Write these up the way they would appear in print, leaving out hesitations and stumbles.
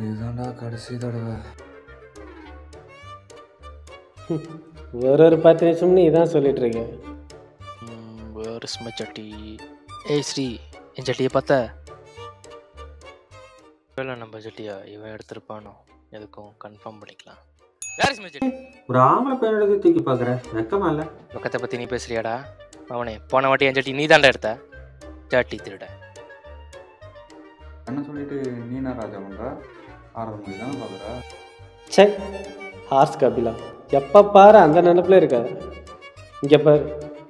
இதுதான்டா கடைசி தடவை. ஒரு 10 நிமிஷம்னு இதான் சொல்லிட்டு இருக்கேன். வேர் இஸ் மை சட்டி? ஏய் ஸ்ரீ, என் சட்டியை பார்த்தா வேலை நம்ம சட்டியா இவன் எடுத்திருப்பானோ? எதுக்கும் கன்ஃபார்ம் பண்ணிக்கலாம். வேர் இஸ் மை சட்டி? ஒரு ஆம்பளை பையனோட தூக்கி பார்க்குறேன், வெக்கமா இல்லை? பக்கத்தை பற்றி நீ பேசுறியாடா? அவனே போன வாட்டி என் சட்டி நீ தாண்டா எடுத்த. சட்டி திருட என்ன சொல்லிட்டு நீனா ராஜா பண்ற? 6 மணி தானே பார்க்குற? சே ஹார்ஸ் கபிலா, எப்போ பாரு அந்த நினப்பில் இருக்காது. இங்கே பாரு,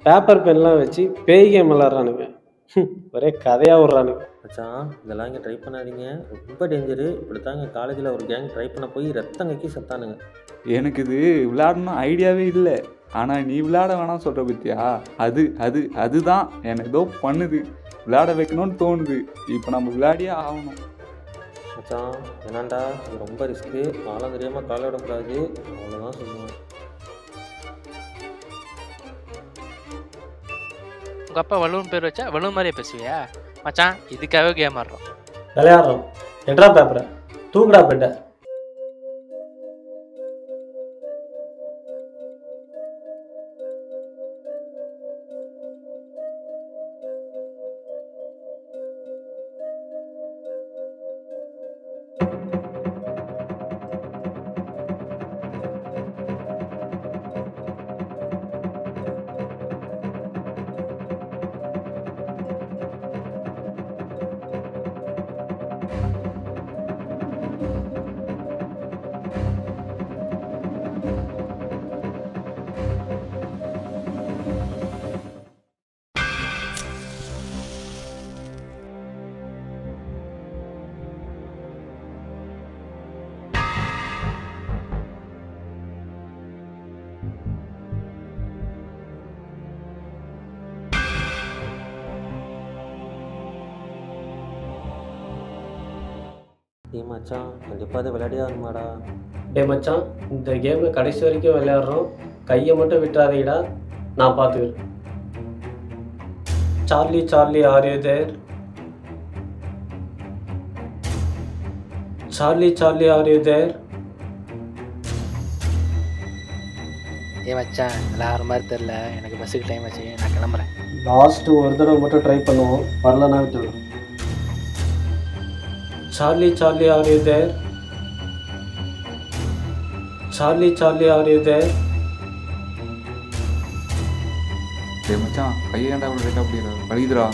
பேப்பர் பென்லாம் வச்சு பேய் கேம் விளாட்றானுங்க. ஒரே கதையாக விட்றானுங்க. மச்சான், இதெல்லாம் இங்கே ட்ரை பண்ணாதீங்க, ரொம்ப டேஞ்சரு. இப்படி தாங்க காலேஜில் ஒரு கேங் ட்ரை பண்ண போய் ரத்தம் கக்கி சத்தானுங்க. எனக்கு இது விளையாடணும் ஐடியாவே இல்லை. ஆனால் நீ விளையாட வேணாம் சொல்கிற பத்தியா? அதுதான் எனக்கு ஏதோ பண்ணுது, விளையாட வைக்கணும்னு தோணுது. இப்போ நம்ம விளையாடியே ஆகணும். மச்சான் என்னண்டா, இது ரொம்ப ரிஸ்க்கு. ஆளும் தெரியாமல் காலை விடக்கூடாது, அவ்வளோதான் சொல்லுவேன். உங்கள் அப்பா வலுவன் பேர் வச்சா வலுவன் மாதிரியே பேசுவியா? மச்சான் இதுக்காகவே கேம் ஆடுறோம். விளையாடுறோம். எட்ரா பேப்பரை தூக்குடா பெட்ட. மச்சான் கண்டிப்பாக அதை விளையாடியே ஆகணுமாடா. டே மச்சான், இந்த கேமை கடைசி வரைக்கும் விளையாடுறோம். கையை மட்டும் விட்டுறாதீங்கடா, நான் பார்த்துக்கிறேன். Charlie Charlie are you there? Charlie Charlie are you there? ஏ மச்சான், விளையாடுற மாதிரி தெரில. எனக்கு பஸ்ஸுக்கு டைம் ஆச்சு, நான் கிளம்புறேன். லாஸ்ட்டு ஒரு தடவை மட்டும் ட்ரை பண்ணுவோம், வரலன்னா விட்டுருவோம். Charlie Charlie are you there? Charlie Charlie are you there? டேய் மச்சான், கையை ஏன்டா அவ்வளோ லேட்டாக அப்படிங்கிற? வலிக்குதுடா.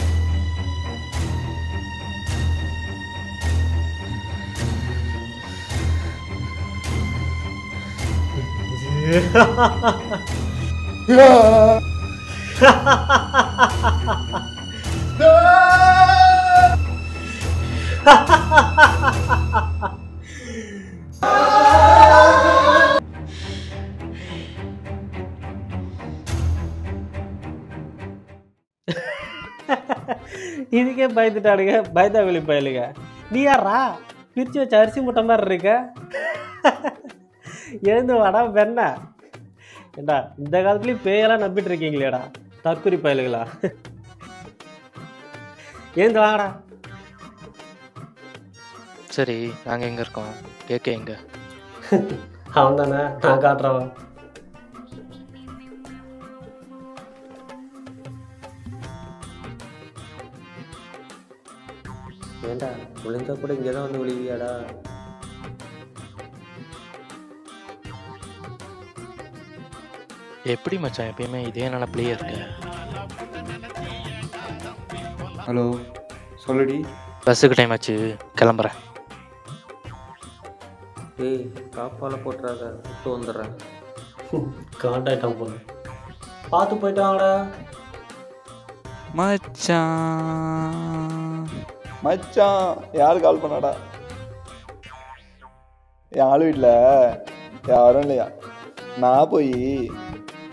இதுக்கே பயந்துட்டானுங்க, பயந்தாவளி பயலுங்க. நீ யாரா பிரித்து வச்ச அரிசி முட்டை மாதிரி இருக்க? எழுந்து வாடா பெண்ணா. ஏண்டா இந்த காலத்துலேயும் பேயெல்லாம் நம்பிட்டு இருக்கீங்களேடா தற்குறி பயலுங்களா? எழுந்து வாங்கடா. சரி, நாங்கள் எங்கே இருக்கோம்? கேட்க எங்கே? அவன் தானே, நான் காட்டுறவன். ஏண்டா விழுந்தா கூட இங்கே தான் வந்து விழுவியாடா? எப்படி மச்சான் எப்பயுமே இதே நினப்பிலேயே இருக்கு? ஹலோ சொல்லுடி. பஸ்ஸுக்கு டைம் ஆச்சு, கிளம்புறேன். ஏய் காப்பால் போட்டுறாங்க, விட்டு வந்துடுறேன். காண்டாக்டாக போகணும், பார்த்து போயிட்டு வாங்கடா. மச்சான் யார் கால் பண்ணாடா? என் ஆளு வீட்டில் யாரும் இல்லையா? நான் போய்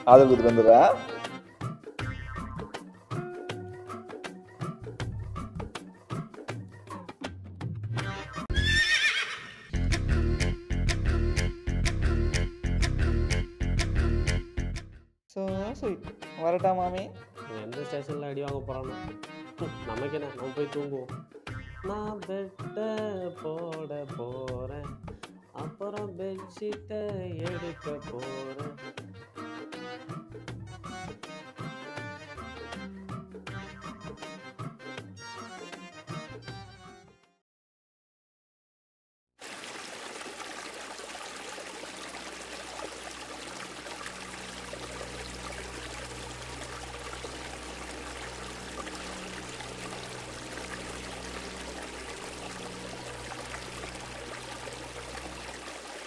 ஆதரவு கொடுத்துட்டு வந்துடுறேன். வரட்டா மாமி? எந்த ஸ்டேஷனில் அடி வாங்க போகிறானோ நமக்கு என்ன, நம்ம போய் தூங்குவோம். நான் பெட்ட போட போறேன், அப்புறம் பெட்ஷீட்டை எடுக்க போறேன்.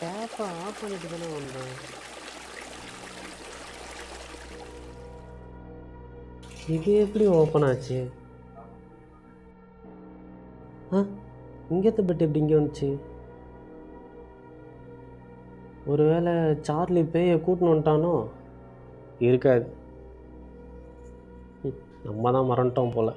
டேப்பை ஆஃப் பண்ணிட்டு தானே வந்தேன். இது எப்படி ஓப்பன் ஆச்சு? இங்கேத்த பெட் எப்படி இங்கே வந்துச்சு? ஒருவேளை சார்லி பேயை கூட்டின்னு வந்துட்டானோ? இருக்காது, நம்ம தான் மறந்துட்டோம் போல.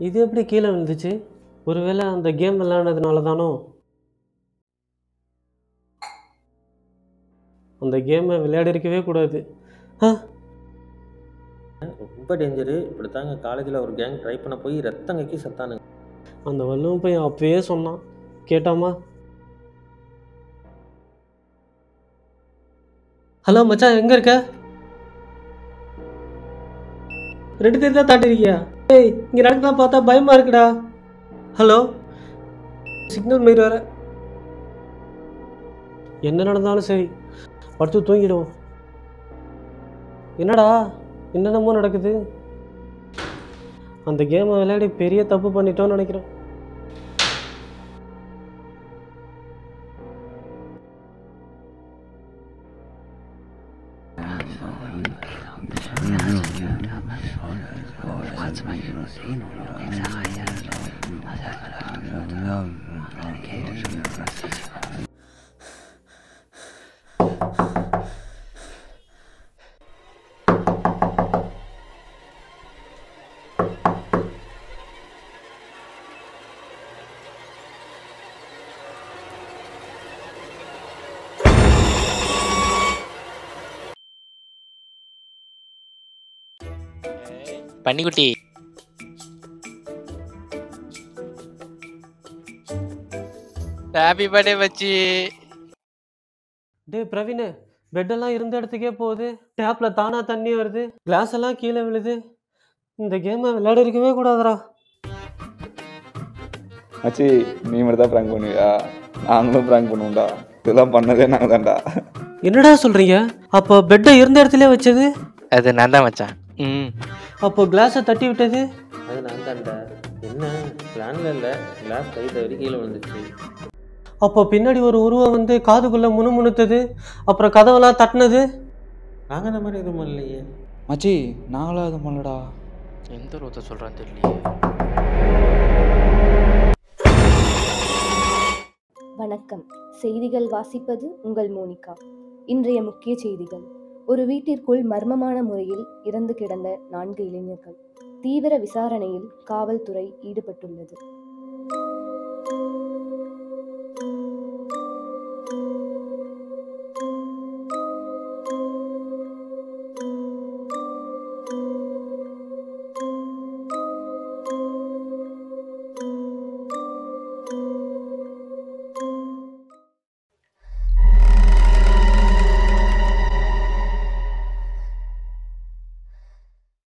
இது எப்படி கீழே விழுந்துச்சு? ஒருவேளை அந்த கேம் விளையாடுறதுனால தானோ? அந்த கேமை விளையாடிருக்கவே கூடாது. ரொம்ப டேஞ்சரு. இப்படி தாங்க காலேஜில் ஒரு கேங் ட்ரை பண்ண போய் ரத்தம் கக்கி செத்தானுங்க. அந்த வல்லும் போய் அப்பயே சொன்னான், கேட்டாமா? ஹலோ மச்சான், எங்கே இருக்க? 2 பேர் தான் தாண்டிருக்கியா? ஏய், இங்கே நடக்கலாம் பார்த்தா பயமாக இருக்குடா. ஹலோ, சிக்னல் மாரி வர. என்ன நடந்தாலும் சரி, படுத்து தூங்கிடுவோம். என்னடா என்னென்னமோ நடக்குது? அந்த கேமை விளையாடி பெரிய தப்பு பண்ணிட்டோன்னு நினைக்கிறேன். பன்னிக்குட்டி, ஹாப்பி பர்த்டே மச்சி. டே பிரவீன், பெட்டெல்லாம் இருந்த இடத்துக்கே போகுது, டேப்ல தானா தண்ணி வருது, கிளாஸ் எல்லாம் கீழே விழுது. இந்த கேமை விளையாட இருக்கவே கூடாதுடா. மச்சி, நீ மட்டும் தான் ப்ராங்க் பண்ணுவியா? நாங்களும் ப்ராங்க் பண்ணுவோம்டா. இதெல்லாம் பண்ணதே நாங்கள் தான்டா. என்னடா சொல்றீங்க? அப்போ பெட்டை இருந்த இடத்துல வச்சது? அது நான் தான் மச்சான். அப்போ கிளாஸை தட்டி விட்டது? அது நான் தான்டா. என்ன பிளான்ல இல்லை, கிளாஸ் கை தவறி கீழே விழுந்துச்சு. அப்போ பின்னாடி ஒரு உருவம் வந்து காதுக்குள்ள முணுமுணுத்தது, அப்புறம் கதவெல்லாம் தட்டினது? நாங்கள் அந்த மாதிரி எதுவும் இல்லையே. மச்சி, நாங்களும் அது பண்ணலடா. எந்த ஒருத்தர் சொல்கிறான்னு தெரியலையே. வணக்கம். செய்திகள் வாசிப்பது உங்கள் மோனிகா. இன்றைய முக்கிய செய்திகள். ஒரு வீட்டிற்குள் மர்மமான முறையில் இறந்து கிடந்த 4 இளைஞர்கள். தீவிர விசாரணையில் காவல்துறை ஈடுபட்டுள்ளது.